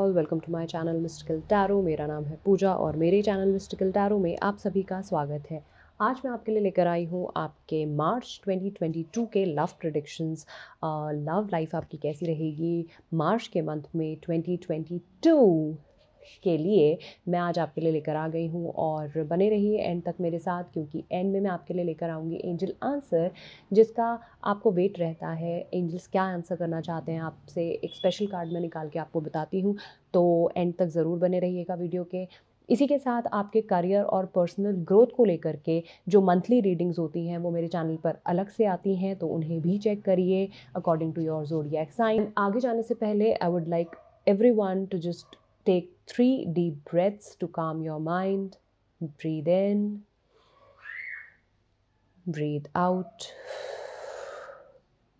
All, welcome to my channel mystical tarot. मेरा नाम है पूजा और मेरे चैनल मिस्टिकल टैरो में आप सभी का स्वागत है। आज मैं आपके लिए लेकर आई हूँ आपके मार्च 2022 के लव प्रेडिक्शंस। लव लाइफ आपकी कैसी रहेगी मार्च के मंथ में 2022 के लिए मैं आज आपके लिए लेकर आ गई हूँ। और बने रहिए एंड तक मेरे साथ, क्योंकि एंड में मैं आपके लिए लेकर आऊँगी एंजल आंसर, जिसका आपको वेट रहता है एंजल्स क्या आंसर करना चाहते हैं आपसे। एक स्पेशल कार्ड मैं निकाल के आपको बताती हूँ, तो एंड तक ज़रूर बने रहिएगा वीडियो के। इसी के साथ आपके करियर और पर्सनल ग्रोथ को लेकर के जो मंथली रीडिंग्स होती हैं वो मेरे चैनल पर अलग से आती हैं, तो उन्हें भी चेक करिए according to your zodiac sign. आगे जाने से पहले I would like everyone to just take 3 deep breaths to calm your mind. Breathe in, breathe out,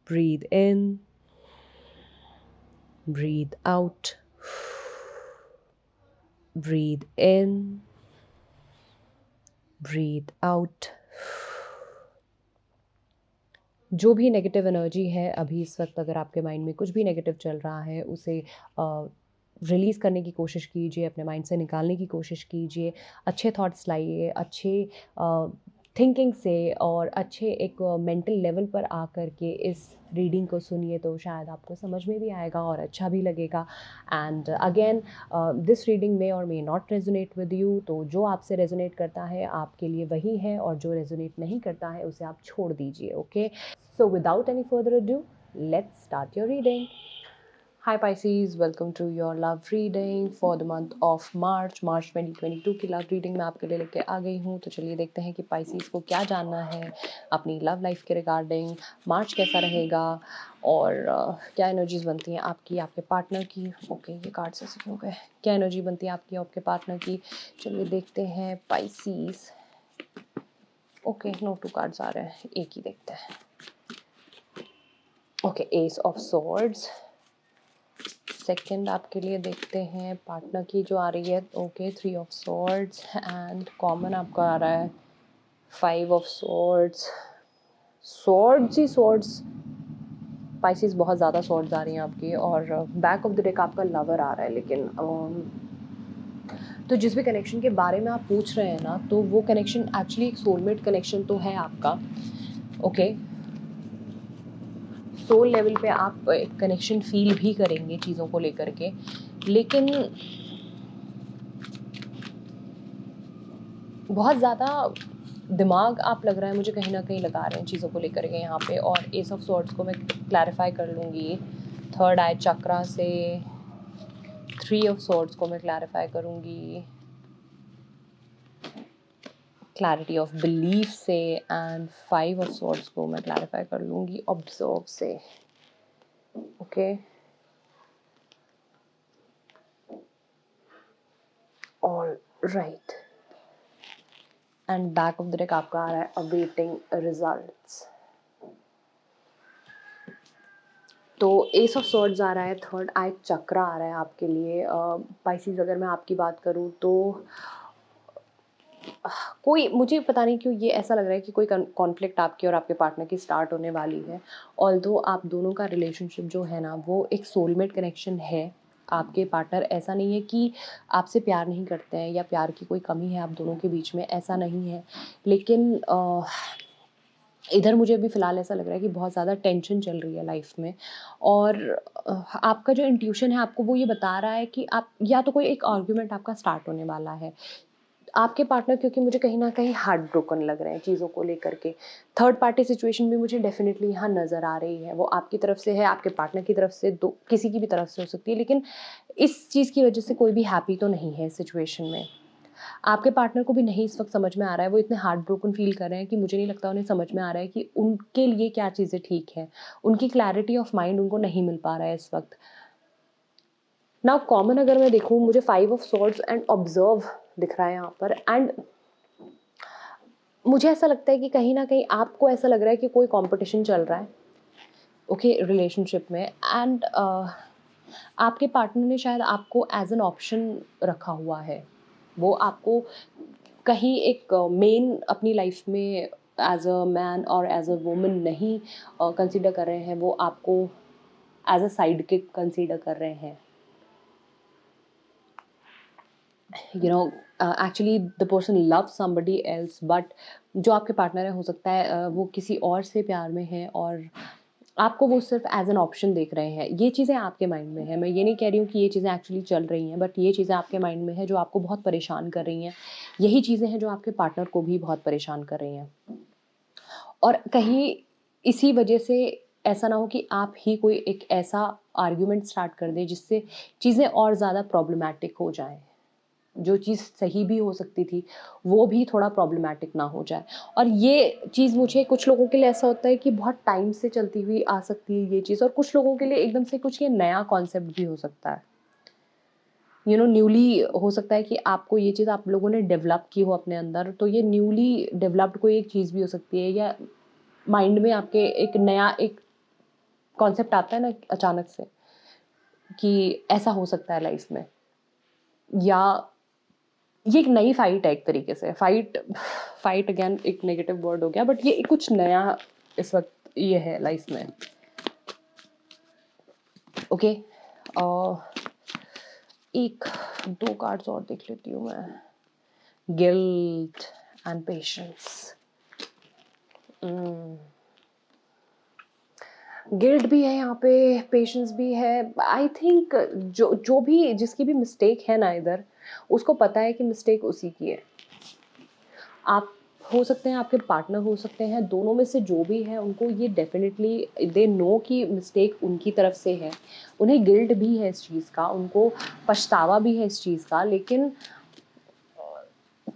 breathe in, breathe out, breathe in, breathe out. जो भी negative energy है अभी इस वक्त, अगर आपके माइंड में कुछ भी नेगेटिव चल रहा है, उसे रिलीज़ करने की कोशिश कीजिए, अपने माइंड से निकालने की कोशिश कीजिए। अच्छे थॉट्स लाइए, अच्छे थिंकिंग से और अच्छे एक मेंटल लेवल पर आकर के इस रीडिंग को सुनिए, तो शायद आपको समझ में भी आएगा और अच्छा भी लगेगा। एंड अगेन, दिस रीडिंग मे और may not resonate with you, तो जो आपसे रेजोनेट करता है आपके लिए वही है, और जो रेजोनेट नहीं करता है उसे आप छोड़ दीजिए। Okay, so without any further ado, let's start your reading. Hi Pisces, welcome to your love reading for the month of March 2022 की लव रीडिंग मैं आपके लिए लेके आ गई हूँ। तो चलिए देखते हैं कि Pisces को क्या जानना है अपनी लव लाइफ के रिगार्डिंग। मार्च कैसा रहेगा और क्या एनर्जीज बनती हैं आपकी, आपके पार्टनर की। ओके, ये कार्ड्स ऐसे क्यों हो गए। क्या एनर्जी बनती है आपकी आपके पार्टनर की, चलिए देखते हैं Pisces। ओके, नो 2 कार्ड्स आ रहे हैं, एक ही देखते हैं। Okay, S of swords. Second आपके लिए देखते हैं पार्टनर की जो आ रही है। Okay, 3 of swords and common आपका आ रहा है 5 of swords. Swords he swords, Pisces बहुत ज़्यादा सॉर्ड्स आ रही हैं आपकी। और बैक ऑफ द डेक आपका लवर आ रहा है। लेकिन तो जिस भी कनेक्शन के बारे में आप पूछ रहे हैं ना, तो वो कनेक्शन एक्चुअली एक सोलमेट कनेक्शन तो है आपका। ओके, सोल लेवल पे आप एक कनेक्शन फील भी करेंगे चीज़ों को लेकर के, लेकिन बहुत ज़्यादा दिमाग आप लग रहा है मुझे कहीं ना कहीं लगा रहे हैं चीज़ों को लेकर के यहाँ पे। और एस ऑफ सॉर्ड्स को मैं क्लैरिफाई कर लूँगी थर्ड आई चक्रा से। 3 ऑफ सॉर्ड्स को मैं क्लैरिफाई करूँगी क्लैरिटी ऑफ बिलीफ से। एंड 5 ऑफ सॉर्ड्स को मैं क्लैरिफाई कर लूँगी ऑब्जर्व से। Okay, all right. And back of the deck आपका आ रहा है अवेटिंग रिजल्ट्स। तो एस ऑफ सॉर्ड्स आ रहा है, थर्ड आई चक्रा आ रहा है आपके लिए। पाइसेस अगर मैं आपकी बात करूँ तो कोई, मुझे पता नहीं क्यों ये ऐसा लग रहा है कि कोई कॉन्फ्लिक्ट आपके और आपके पार्टनर की स्टार्ट होने वाली है। ऑल्दो आप दोनों का रिलेशनशिप जो है ना, वो एक सोलमेट कनेक्शन है। आपके पार्टनर ऐसा नहीं है कि आपसे प्यार नहीं करते हैं या प्यार की कोई कमी है आप दोनों के बीच में, ऐसा नहीं है। लेकिन इधर मुझे अभी फ़िलहाल ऐसा लग रहा है कि बहुत ज़्यादा टेंशन चल रही है लाइफ में। और आपका जो इंट्यूशन है आपको वो ये बता रहा है कि आप या तो कोई एक आर्ग्यूमेंट आपका स्टार्ट होने वाला है। आपके पार्टनर क्योंकि मुझे कहीं न कहीं हार्ट ब्रोकन लग रहे हैं चीज़ों को लेकर के। थर्ड पार्टी सिचुएशन भी मुझे डेफ़िनेटली यहाँ नज़र आ रही है। वो आपकी तरफ से है, आपके पार्टनर की तरफ से, दो किसी की भी तरफ से हो सकती है। लेकिन इस चीज़ की वजह से कोई भी हैप्पी तो नहीं है इस सिचुएशन में। आपके पार्टनर को भी नहीं इस वक्त समझ में आ रहा है, वो इतने हार्ट ब्रोकन फील कर रहे हैं कि मुझे नहीं लगता उन्हें समझ में आ रहा है कि उनके लिए क्या चीज़ें ठीक हैं। उनकी क्लैरिटी ऑफ माइंड उनको नहीं मिल पा रहा है इस वक्त। नाउ कॉमन अगर मैं देखूँ, मुझे 5 ऑफ सॉर्ड्स एंड ऑब्जर्व दिख रहा है यहाँ पर। एंड मुझे ऐसा लगता है कि कहीं ना कहीं आपको ऐसा लग रहा है कि कोई कंपटीशन चल रहा है ओके रिलेशनशिप में। एंड आपके पार्टनर ने शायद आपको एज एन ऑप्शन रखा हुआ है। वो आपको कहीं एक मेन अपनी लाइफ में एज अ मैन और एज अ वुमन नहीं कंसीडर कर रहे हैं, वो आपको as a side kick consider कर रहे हैं। You know actually the person love somebody else, but जो आपके पार्टनर है हो सकता है वो किसी और से प्यार में है और आपको वो सिर्फ एज एन ऑप्शन देख रहे हैं। ये चीज़ें आपके माइंड में है, मैं ये नहीं कह रही हूँ कि ये चीज़ें एक्चुअली चल रही हैं, बट ये चीज़ें आपके माइंड में है जो आपको बहुत परेशान कर रही हैं। यही चीज़ें हैं जो आपके पार्टनर को भी बहुत परेशान कर रही हैं। और कहीं इसी वजह से ऐसा ना हो कि आप ही कोई एक ऐसा आर्ग्यूमेंट स्टार्ट कर दें जिससे चीज़ें और ज़्यादा प्रॉब्लमैटिक हो जाएँ। जो चीज़ सही भी हो सकती थी, वो भी थोड़ा प्रॉब्लमैटिक ना हो जाए। और ये चीज़ मुझे कुछ लोगों के लिए ऐसा होता है कि बहुत टाइम से चलती हुई आ सकती है ये चीज़, और कुछ लोगों के लिए एकदम से कुछ ये नया कॉन्सेप्ट भी हो सकता है। न्यूली हो सकता है कि आपको ये चीज़ आप लोगों ने डेवलप की हो अपने अंदर, तो ये न्यूली डेवलप्ड कोई एक चीज़ भी हो सकती है, या माइंड में आपके एक नया एक कॉन्सेप्ट आता है ना अचानक से कि ऐसा हो सकता है लाइफ में, या ये एक नई फाइट है एक तरीके से। फाइट फाइट अगेन एक नेगेटिव वर्ड हो गया, बट ये कुछ नया इस वक्त ये है लाइफ में। ओके, एक दो कार्ड्स और देख लेती हूँ मैं। Guilt and patience. गिल्ट भी है यहाँ पे, पेशेंस भी है। आई थिंक जो जो भी जिसकी भी मिस्टेक है ना इधर, उसको पता है कि मिस्टेक उसी की है। आप हो सकते हैं, आपके पार्टनर हो सकते हैं, दोनों में से जो भी है उनको ये डेफिनेटली दे नो कि मिस्टेक उनकी तरफ से है। उन्हें गिल्ट भी है इस चीज़ का, उनको पछतावा भी है इस चीज़ का, लेकिन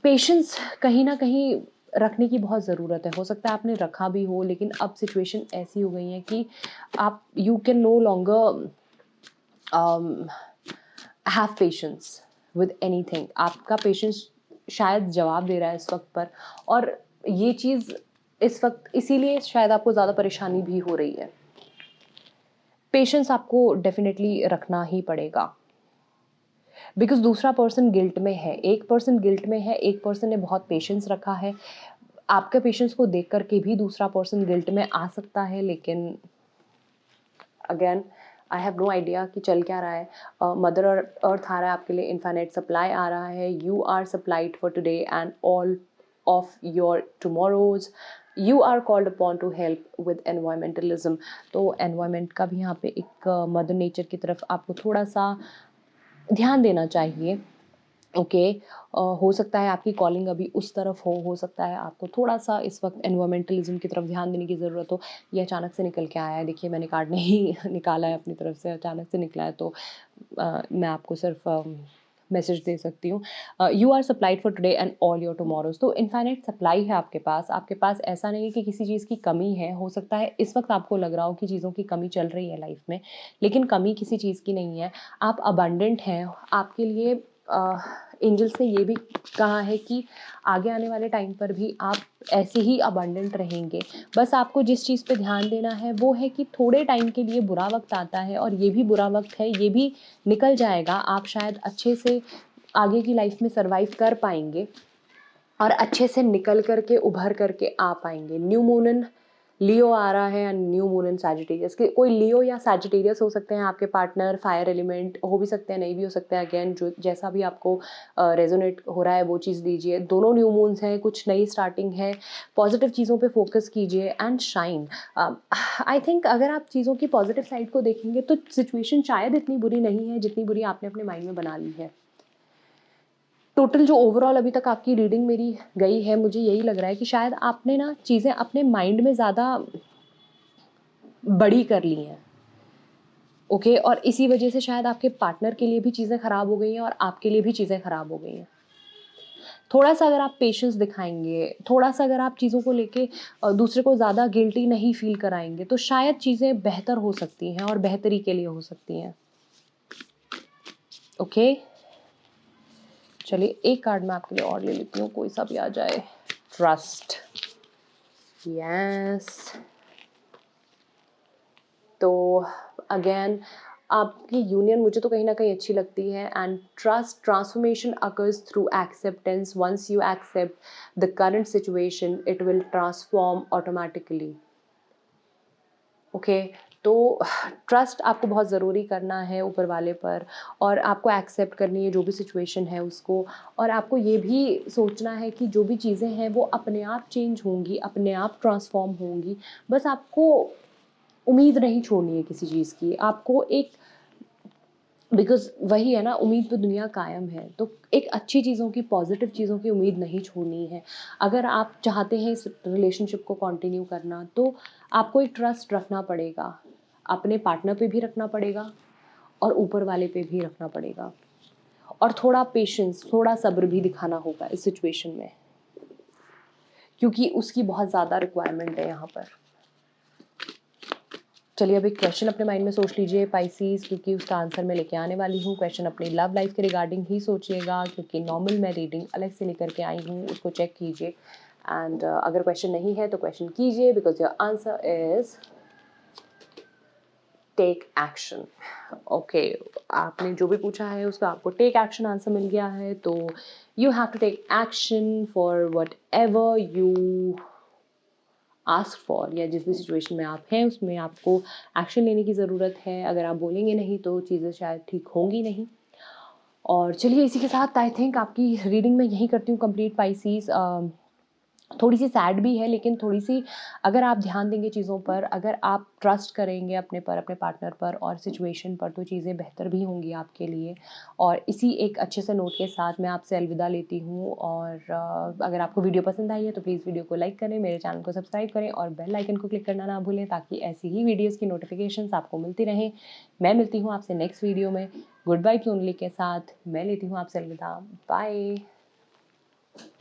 पेशेंस कहीं ना कहीं रखने की बहुत ज़रूरत है। हो सकता है आपने रखा भी हो, लेकिन अब सिचुएशन ऐसी हो गई है कि आप you can no longer have patience with anything. आपका पेशेंस शायद जवाब दे रहा है इस वक्त पर, और ये चीज़ इस वक्त इसीलिए शायद आपको ज़्यादा परेशानी भी हो रही है। पेशेंस आपको डेफिनेटली रखना ही पड़ेगा, बिकॉज दूसरा पर्सन गिल्ट में है, एक पर्सन गिल्ट में है, एक पर्सन ने बहुत पेशेंस रखा है। आपके पेशेंस को देख करके भी दूसरा पर्सन गिल्ट में आ सकता है, लेकिन again I have no idea कि चल क्या रहा है। मदर और अर्थ आ रहा है आपके लिए, इन्फाइनाइट सप्लाई आ रहा है, you are supplied for today and all of your tomorrows, you are called upon to help with environmentalism. तो एनवायरमेंट का भी यहाँ पे एक मदर नेचर की तरफ आपको थोड़ा सा ध्यान देना चाहिए। ओके, हो सकता है आपकी कॉलिंग अभी उस तरफ हो सकता है आपको थोड़ा सा इस वक्त एनवायरमेंटलिज्म की तरफ ध्यान देने की ज़रूरत हो। ये अचानक से निकल के आया है, देखिए मैंने कार्ड नहीं निकाला है अपनी तरफ से, अचानक से निकला है, तो मैं आपको सिर्फ मैसेज दे सकती हूँ। You are supplied for today and all your tomorrows. तो इनफाइनाइट सप्लाई है आपके पास, आपके पास ऐसा नहीं है कि किसी चीज़ की कमी है। हो सकता है इस वक्त आपको लग रहा हो कि चीज़ों की कमी चल रही है लाइफ में, लेकिन कमी किसी चीज़ की नहीं है। आप अबंडेंट हैं। आपके लिए एंजल्स ने ये भी कहा है कि आगे आने वाले टाइम पर भी आप ऐसे ही अबंडेंट रहेंगे। बस आपको जिस चीज़ पे ध्यान देना है वो है कि थोड़े टाइम के लिए बुरा वक्त आता है, और ये भी बुरा वक्त है, ये भी निकल जाएगा। आप शायद अच्छे से आगे की लाइफ में सर्वाइव कर पाएंगे और अच्छे से निकल करके उभर करके आ पाएंगे। न्यू मून इन लियो आ रहा है and new moon in Sagittarius. के कोई लियो या सैजिटेरियस हो सकते हैं आपके पार्टनर, फायर एलिमेंट हो भी सकते हैं, नहीं भी हो सकते हैं। अगेन जो जैसा भी आपको रेजोनेट हो रहा है वो चीज़ लीजिए। दोनों न्यू मून्स हैं, कुछ नई स्टार्टिंग है, पॉजिटिव चीज़ों पे फोकस कीजिए एंड शाइन। आई थिंक अगर आप चीज़ों की पॉजिटिव साइड को देखेंगे तो सिचुएशन शायद इतनी बुरी नहीं है जितनी बुरी आपने अपने माइंड में बना ली है। टोटल जो ओवरऑल अभी तक आपकी रीडिंग मेरी गई है, मुझे यही लग रहा है कि शायद आपने ना चीज़ें अपने माइंड में ज़्यादा बड़ी कर ली हैं। ओके, और इसी वजह से शायद आपके पार्टनर के लिए भी चीज़ें ख़राब हो गई हैं और आपके लिए भी चीज़ें ख़राब हो गई हैं। थोड़ा सा अगर आप पेशेंस दिखाएंगे, थोड़ा सा अगर आप चीज़ों को लेके दूसरे को ज़्यादा गिल्टी नहीं फील कराएंगे, तो शायद चीज़ें बेहतर हो सकती हैं और बेहतरी के लिए हो सकती हैं। ओके, चलिए एक कार्ड मैं आपके लिए और ले लेती हूँ, कोई सा भी आ जाए। ट्रस्ट। यस, तो अगेन आपकी यूनियन मुझे तो कहीं ना कहीं अच्छी लगती है। And trust transformation occurs through acceptance. Once you accept the current situation it will transform automatically. Okay, तो ट्रस्ट आपको बहुत ज़रूरी करना है ऊपर वाले पर, और आपको एक्सेप्ट करनी है जो भी सिचुएशन है उसको, और आपको ये भी सोचना है कि जो भी चीज़ें हैं वो अपने आप चेंज होंगी, अपने आप ट्रांसफॉर्म होंगी। बस आपको उम्मीद नहीं छोड़नी है किसी चीज़ की, आपको एक, बिकॉज़ वही है ना, उम्मीद पे दुनिया कायम है, तो एक अच्छी चीज़ों की, पॉज़िटिव चीज़ों की उम्मीद नहीं छोड़नी है। अगर आप चाहते हैं इस रिलेशनशिप को कंटिन्यू करना, तो आपको एक ट्रस्ट रखना पड़ेगा, अपने पार्टनर पे भी रखना पड़ेगा और ऊपर वाले पे भी रखना पड़ेगा, और थोड़ा पेशेंस, थोड़ा सब्र भी दिखाना होगा इस सिचुएशन में, क्योंकि उसकी बहुत ज़्यादा रिक्वायरमेंट है यहाँ पर। चलिए अब एक क्वेश्चन अपने माइंड में सोच लीजिए पाइसीज, क्योंकि उसका आंसर मैं लेके आने वाली हूँ। क्वेश्चन अपनी लव लाइफ के रिगार्डिंग ही सोचिएगा, क्योंकि नॉर्मल मैं रीडिंग अलग से लेकर के आई हूँ, उसको चेक कीजिए। एंड अगर क्वेश्चन नहीं है तो क्वेश्चन कीजिए, because your answer is take action. Okay, आपने जो भी पूछा है उसका आपको टेक एक्शन आंसर मिल गया है, तो you have to take action for whatever you ask for, या जिस भी सिचुएशन में आप हैं उसमें आपको एक्शन लेने की ज़रूरत है। अगर आप बोलेंगे नहीं तो चीज़ें शायद ठीक होंगी नहीं। और चलिए इसी के साथ आई थिंक आपकी रीडिंग मैं यहीं करती हूँ कंप्लीट पाइसीज। थोड़ी सी सैड भी है, लेकिन थोड़ी सी अगर आप ध्यान देंगे चीज़ों पर, अगर आप ट्रस्ट करेंगे अपने पर, अपने पार्टनर पर और सिचुएशन पर, तो चीज़ें बेहतर भी होंगी आपके लिए। और इसी एक अच्छे से नोट के साथ मैं आपसे अलविदा लेती हूँ। और अगर आपको वीडियो पसंद आई है तो प्लीज़ वीडियो को लाइक करें, मेरे चैनल को सब्सक्राइब करें और बेल आइकन को क्लिक करना ना भूलें, ताकि ऐसी ही वीडियोज़ की नोटिफिकेशंस आपको मिलती रहें। मैं मिलती हूँ आपसे नेक्स्ट वीडियो में गुड वाइब्स ओनली के साथ। मैं लेती हूँ आपसे अलविदा। बाय।